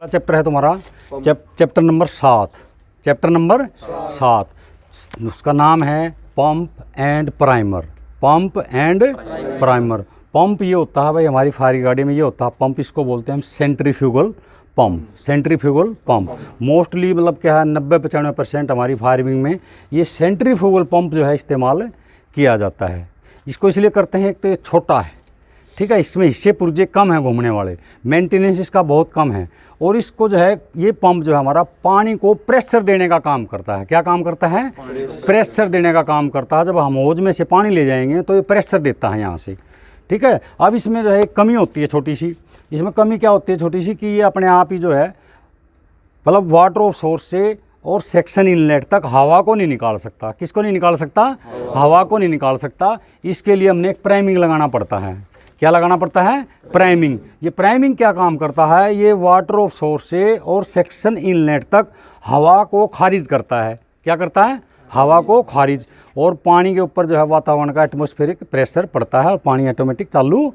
Chapter है तुम्हारा chapter number 7। Chapter number 7 उसका नाम है pump and primer. Pump and primer. Pump ये होता है भाई, हमारी फायर गाड़ी में ये होता है पंप, इसको बोलते हैं हम centrifugal pump. Centrifugal pump mostly मतलब क्या है 90-95% हमारी फायरिंग में ये सेंट्रीफ्यूगल पंप जो है इस्तेमाल किया जाता है। इसको इसलिए करते हैं, एक तो ये छोटा है, ठीक है, इसमें हिस्से पुर्जे कम हैं घूमने वाले, मेंटेनेंस इसका बहुत कम है, और इसको जो है ये पंप जो है हमारा पानी को प्रेशर देने का काम करता है। क्या काम करता है? प्रेशर देने का काम करता है। जब हम हौज में से पानी ले जाएंगे तो ये प्रेशर देता है यहाँ से, ठीक है। अब इसमें जो है एक कमी होती है छोटी सी। इसमें कमी क्या होती है छोटी सी कि ये अपने आप ही जो है मतलब वाटर ऑफ सोर्स से और सेक्शन इनलेट तक हवा को नहीं निकाल सकता। किसको नहीं निकाल सकता? हवा को नहीं निकाल सकता। इसके लिए हमने एक प्राइमिंग लगाना पड़ता है। क्या लगाना पड़ता है? प्राइमिंग। ये प्राइमिंग क्या काम करता है? ये वाटर ऑफ सोर्स से और सेक्शन इनलेट तक हवा को खारिज करता है। क्या करता है? हवा को खारिज। और पानी के ऊपर जो है वातावरण का एटमॉस्फेरिक प्रेशर पड़ता है और पानी ऑटोमेटिक चालू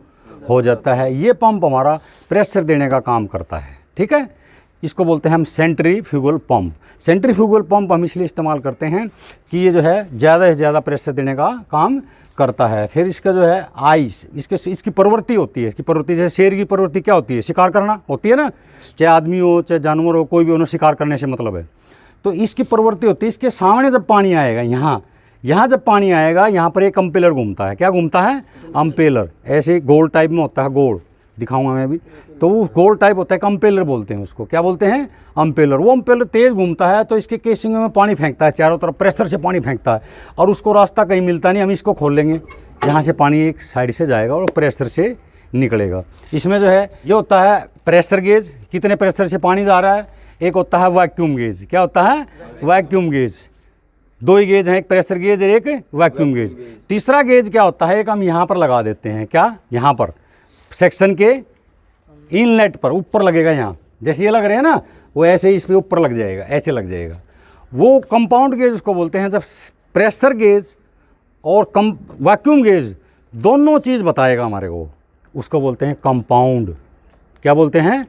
हो जाता है। ये पंप हमारा प्रेशर देने का काम करता है, ठीक है। इसको बोलते हैं हम सेंट्रीफ्यूगल पंप। सेंट्रीफ्यूगल पंप हम इसलिए इस्तेमाल करते हैं कि ये जो है ज़्यादा से ज़्यादा प्रेशर देने का काम करता है। फिर इसका जो है आइस, इसकी प्रवृत्ति होती है। इसकी प्रवृत्ति जैसे शेर की प्रवृत्ति क्या होती है? शिकार करना होती है ना, चाहे आदमी हो चाहे जानवर हो, कोई भी उन्हें शिकार करने से मतलब है। तो इसकी प्रवृत्ति होती है, इसके सामने जब पानी आएगा, यहाँ जब पानी आएगा, यहाँ पर एक अम्पेलर घूमता है। क्या घूमता है? अम्पेलर। ऐसे गोल टाइप में होता है, गोल दिखाऊंगा मैं अभी। तो वो गोल टाइप होता है, अम्पेलर बोलते हैं उसको। क्या बोलते हैं? अम्पेलर। वो अम्पेलर तेज़ घूमता है तो इसके केसिंग में पानी फेंकता है, चारों तरफ प्रेशर से पानी फेंकता है, और उसको रास्ता कहीं मिलता नहीं। हम इसको खोल लेंगे, यहाँ से पानी एक साइड से जाएगा और प्रेशर से निकलेगा। इसमें जो है ये होता है प्रेशर गेज, कितने प्रेशर से पानी जा रहा है। एक होता है वैक्यूम गेज। क्या होता है? Vacuum gauge. दो ही गेज हैं, एक प्रेशर गेज और एक वैक्यूम गेज। तीसरा गेज क्या होता है? एक हम यहाँ पर लगा देते हैं। क्या? यहाँ पर सेक्शन के इनलेट पर ऊपर लगेगा। यहाँ जैसे ये लग रहे हैं ना, वो ऐसे ही इस पर ऊपर लग जाएगा, ऐसे लग जाएगा। वो कंपाउंड गेज उसको बोलते हैं। जब प्रेशर गेज और वैक्यूम गेज दोनों चीज़ बताएगा हमारे को, उसको बोलते हैं कंपाउंड। क्या बोलते हैं?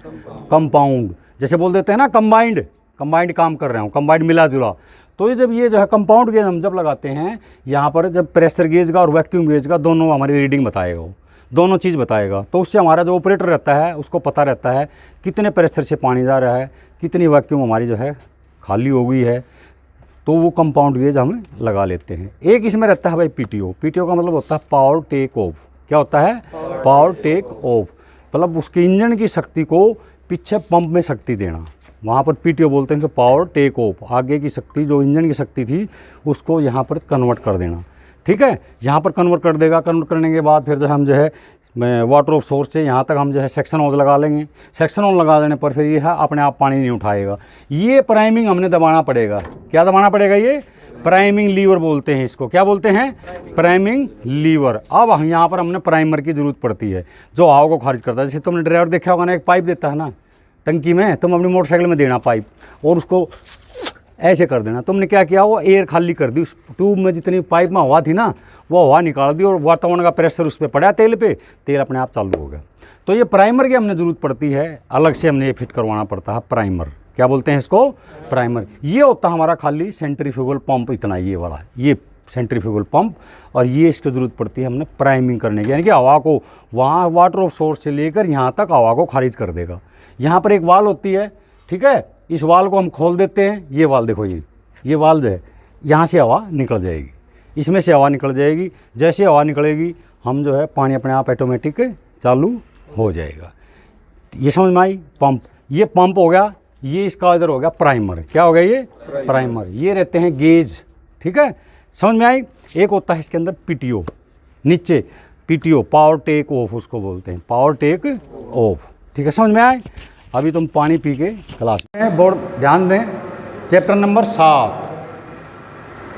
कंपाउंड। जैसे बोल देते हैं ना कंबाइंड काम कर रहे हो, कंबाइंड मिला जुला। तो ये जब ये जो है कंपाउंड गेज हम जब लगाते हैं यहाँ पर, जब प्रेशर गेज का और वैक्यूम गेज का दोनों हमारी रीडिंग बताएगा, वो दोनों चीज़ बताएगा। तो उससे हमारा जो ऑपरेटर रहता है उसको पता रहता है कितने प्रेशर से पानी जा रहा है, कितनी वैक्यूम हमारी जो है खाली हो गई है। तो वो कंपाउंड गेज हम लगा लेते हैं। एक इसमें रहता है भाई पीटीओ। पीटीओ का मतलब होता है पावर टेक ऑफ। क्या होता है? Power take off. मतलब उसके इंजन की शक्ति को पीछे पंप में शक्ति देना, वहाँ पर पीटीओ बोलते हैं कि पावर टेक ऑफ। आगे की शक्ति जो इंजन की शक्ति थी उसको यहाँ पर कन्वर्ट कर देना, ठीक है। यहाँ पर कन्वर्ट कर देगा। कन्वर्ट करने के बाद फिर जो हम जो है वाटर ऑफ सोर्स से यहाँ तक हम जो है सेक्शन होज लगा लेंगे। सेक्शन होज लगा देने पर फिर ये है अपने आप पानी नहीं उठाएगा। ये प्राइमिंग हमने दबाना पड़ेगा। क्या दबाना पड़ेगा? ये प्राइमिंग लीवर बोलते हैं इसको। क्या बोलते हैं? Priming lever. अब हम यहाँ पर हमने प्राइमर की ज़रूरत पड़ती है जो हवा को खारिज करता है। जैसे तुमने ड्राइवर देखा होगा ना, एक पाइप देता है ना टंकी में, तुम अपनी मोटरसाइकिल में देना पाइप और उसको ऐसे कर देना। तुमने क्या किया? वो एयर खाली कर दी, उस ट्यूब में जितनी पाइप में हवा थी ना वो हवा निकाल दी, और वातावरण का प्रेशर उस पर पड़ा तेल पे, तेल अपने आप चालू हो गया। तो ये प्राइमर की हमने ज़रूरत पड़ती है, अलग से हमने ये फिट करवाना पड़ता है प्राइमर। क्या बोलते हैं इसको? प्राइमर। ये होता है हमारा खाली सेंट्रीफ्यूगल पंप, इतना ये वाला, ये सेंट्रीफ्यूगल पंप। और ये इसकी ज़रूरत पड़ती है हमने प्राइमिंग करने की, यानी कि हवा को वहाँ वाटर ऑफ सोर्स से लेकर यहाँ तक हवा को खारिज कर देगा। यहाँ पर एक वाल होती है, ठीक है। इस वाल को हम खोल देते हैं। ये वाल देखो, ये वाल जो है यहाँ से हवा निकल जाएगी, इसमें से हवा निकल जाएगी। जैसे हवा निकलेगी हम जो है पानी अपने आप ऑटोमेटिक चालू हो जाएगा। ये समझ में आई? पंप। ये पंप हो गया। ये इसका इधर हो गया प्राइमर। क्या हो गया? ये प्राइमर। ये रहते हैं गेज, ठीक है। समझ में आई? एक होता है इसके अंदर पीटीओ, नीचे पीटीओ पावर टेक ऑफ उसको बोलते हैं, पावर टेक ऑफ, ठीक है। समझ में आए? अभी तुम पानी पी के क्लास में बोर्ड ध्यान दें। चैप्टर नंबर 7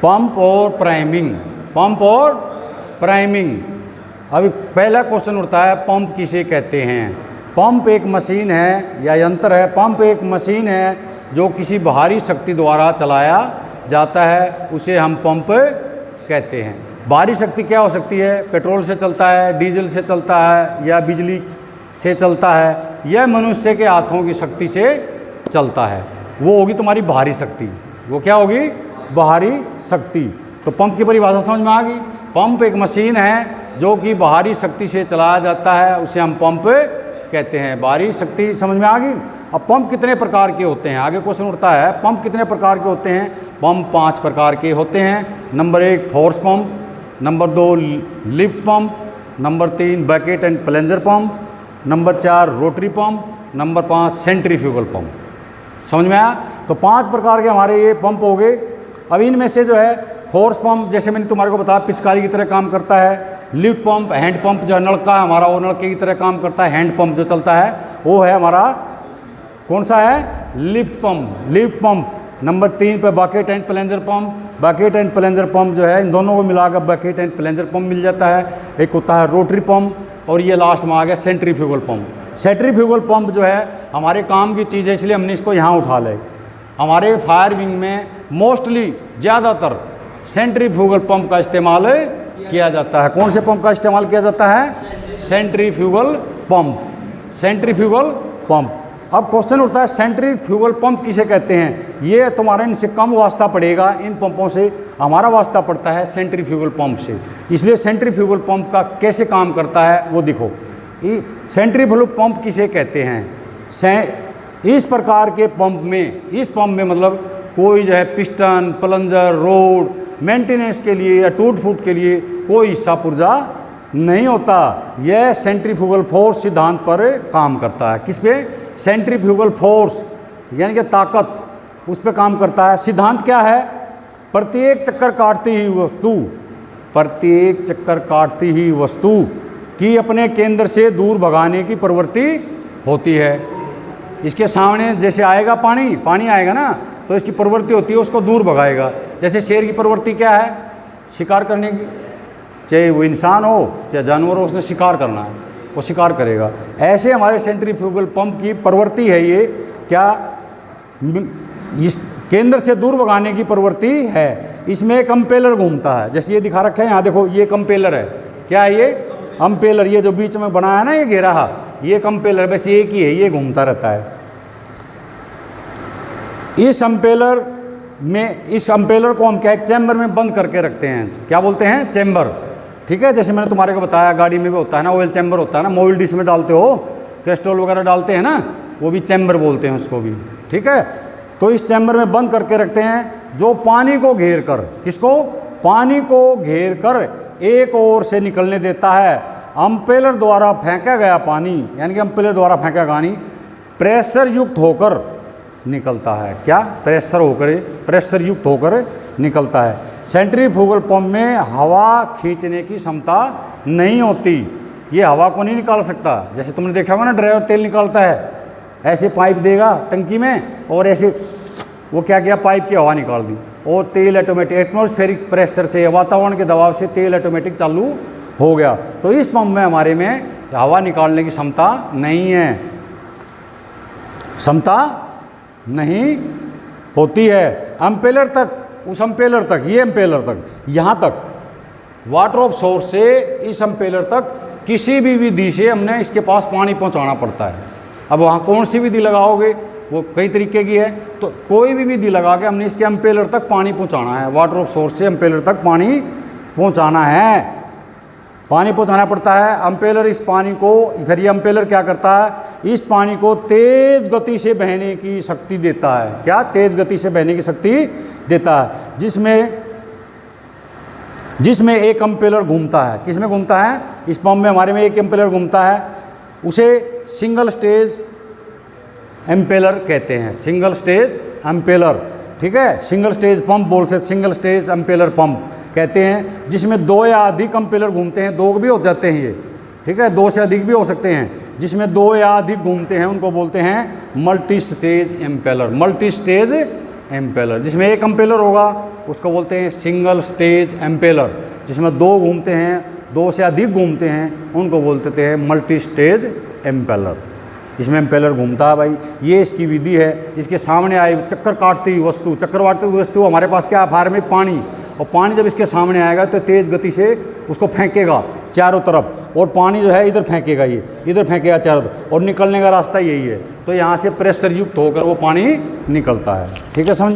पंप और प्राइमिंग। पंप और प्राइमिंग। अभी पहला क्वेश्चन उठता है, पंप किसे कहते हैं? पंप एक मशीन है या यंत्र है। पंप एक मशीन है जो किसी बाहरी शक्ति द्वारा चलाया जाता है, उसे हम पंप कहते हैं। बाहरी शक्ति क्या हो सकती है? पेट्रोल से चलता है, डीजल से चलता है, या बिजली से चलता है, यह मनुष्य के हाथों की शक्ति से चलता है। वो होगी तुम्हारी बाहरी शक्ति। वो क्या होगी? बाहरी शक्ति। तो पंप की परिभाषा समझ में आ गई। पंप एक मशीन है जो कि बाहरी शक्ति से चलाया जाता है, उसे हम पंप कहते हैं। बाहरी शक्ति समझ में आ गई। अब पंप कितने प्रकार के होते हैं? आगे क्वेश्चन उठता है, पंप कितने प्रकार के होते हैं? पंप 5 प्रकार के होते हैं। Number 1 force pump, number 2 lift pump, number 3 bucket and plunger pump, number 4 rotary pump, number 5 centrifugal pump. समझ में आया? तो 5 प्रकार के हमारे ये पंप हो गए। अब इनमें से जो है फोर्स पंप, जैसे मैंने तुम्हारे को बताया, पिचकारी की तरह काम करता है। लिफ्ट पंप, हैंड पंप जो नलका है हमारा, वो नलके की तरह काम करता है। हैंड पंप जो चलता है वो है हमारा कौन सा है? Lift pump. Lift pump. Number 3 पे bucket and plunger pump. Bucket and plunger pump जो है, इन दोनों को मिलाकर बकेट एंड प्लंजर पंप मिल जाता है। एक होता है रोटरी पंप, और ये लास्ट में आ गया सेंट्रीफ्यूगल पंप। सेंट्रीफ्यूगल पंप जो है हमारे काम की चीज़ है, इसलिए हमने इसको यहाँ उठा ले। हमारे फायर विंग में मोस्टली ज़्यादातर सेंट्रीफ्यूगल पंप का इस्तेमाल किया जाता है। कौन से पंप का इस्तेमाल किया जाता है? Centrifugal pump. Centrifugal pump. अब क्वेश्चन उठता है सेंट्रीफ्यूगल पंप किसे कहते हैं? ये तुम्हारा इनसे कम वास्ता पड़ेगा, इन पंपों से हमारा वास्ता पड़ता है सेंट्रीफ्यूगल पंप से। इसलिए सेंट्रीफ्यूगल पंप का कैसे काम करता है वो देखो। सेंट्रीफ्यूगल पंप किसे कहते हैं? इस प्रकार के पंप में, इस पंप में मतलब कोई जो है पिस्टन, प्लंजर, रोड मेंटेनेंस के लिए या टूट फूट के लिए कोई हिस्सा पुर्जा नहीं होता। यह सेंट्रीफ्यूगल फोर्स सिद्धांत पर काम करता है। किस पे? सेंट्रीफ्यूगल फोर्स यानी कि ताकत, उस पे काम करता है। सिद्धांत क्या है? प्रत्येक चक्कर काटती ही वस्तु की अपने केंद्र से दूर भगाने की प्रवृत्ति होती है। इसके सामने जैसे आएगा पानी आएगा ना, तो इसकी प्रवृत्ति होती है उसको दूर भगाएगा। जैसे शेर की प्रवृत्ति क्या है? शिकार करने की। चाहे वो इंसान हो चाहे जानवर हो, उसने शिकार करना है, वो शिकार करेगा। ऐसे हमारे सेंट्रीफ्यूगल पंप की प्रवृत्ति है ये, क्या इस केंद्र से दूर भगाने की प्रवृत्ति है। इसमें एक अम्पेलर घूमता है, जैसे ये दिखा रखा है यहाँ देखो, ये अम्पेलर है। क्या है ये? अम्पेलर। ये जो बीच में बनाया ना ये घेरा, ये अम्पेलर, बस एक ही है, ये घूमता रहता है। इस अम्पेलर को हम क्या चैम्बर में बंद करके रखते हैं। क्या बोलते हैं? चैम्बर। ठीक है, जैसे मैंने तुम्हारे को बताया गाड़ी में भी होता है ना, ऑयल चैम्बर होता है ना, मोबिल डिश में डालते हो, कैस्ट्रोल वगैरह डालते हैं ना, वो भी चैम्बर बोलते हैं उसको भी। ठीक है, तो इस चैम्बर में बंद करके रखते हैं, जो पानी को घेर कर, किसको? पानी को घेर कर एक ओर से निकलने देता है। अम्पेलर द्वारा फेंका गया पानी, यानी कि अम्पेलर द्वारा फेंका पानी प्रेशर युक्त होकर निकलता है। क्या? प्रेशर युक्त होकर निकलता है। सेंट्रीफ्यूगल पंप में हवा खींचने की क्षमता नहीं होती, ये हवा को नहीं निकाल सकता। जैसे तुमने देखा होगा ना, ड्राइवर तेल निकालता है, ऐसे पाइप देगा टंकी में और ऐसे वो क्या किया, पाइप की हवा निकाल दी और तेल ऑटोमेटिक एटमॉस्फेरिक प्रेशर से, वातावरण के दबाव से तेल ऑटोमेटिक चालू हो गया। तो इस पंप में हमारे में हवा निकालने की क्षमता नहीं है, क्षमता नहीं होती है। अम्पेलर तक, उस अम्पेलर तक, ये अम्पेलर तक, यहाँ तक वाटर ऑफ सोर्स से इस अम्पेलर तक किसी भी विधि से हमने इसके पास पानी पहुँचाना पड़ता है। अब वहाँ कौन सी विधि लगाओगे, वो कई तरीके की है, तो कोई भी विधि लगा के हमने इसके अम्पेलर तक पानी पहुँचाना है। वाटर ऑफ सोर्स से अम्पेलर तक पानी पहुँचाना है, पानी पहुँचाना पड़ता है। अम्पेलर इस पानी को, फिर ये अम्पेलर क्या करता है, इस पानी को तेज़ गति से बहने की शक्ति देता है। क्या? तेज़ गति से बहने की शक्ति देता है, जिसमें एक अम्पेलर घूमता है। किसमें घूमता है? इस पंप में हमारे में एक अम्पेलर घूमता है, उसे सिंगल स्टेज एम्पेलर कहते हैं। सिंगल स्टेज एम्पेलर, ठीक है, सिंगल स्टेज पंप बोल सकते, सिंगल स्टेज एम्पेलर पंप कहते हैं, जिसमें 2 या अधिक एम्पेलर घूमते हैं। 2 भी हो जाते हैं ये, ठीक है, 2 से अधिक भी हो सकते हैं। जिसमें 2 या अधिक घूमते हैं उनको बोलते हैं multi stage impeller. Multi stage impeller, जिसमें एक एम्पेलर होगा उसको बोलते हैं सिंगल स्टेज एम्पेलर। जिसमें 2 घूमते हैं, 2 से अधिक घूमते हैं, उनको बोलते हैं मल्टी स्टेज एम्पेलर। इसमें एम्पेलर घूमता है भाई, ये इसकी विधि है। इसके सामने आई चक्कर काटती हुई वस्तु, चक्कर काटती हुई वस्तु हमारे पास क्या है, फायर में पानी, और पानी जब इसके सामने आएगा तो तेज़ गति से उसको फेंकेगा, चारों तरफ, और पानी जो है इधर फेंकेगा, ये इधर फेंकेगा चारों तरफ, और निकलने का रास्ता यही है। तो यहाँ से प्रेशर युक्त होकर वो पानी निकलता है। ठीक है, समझ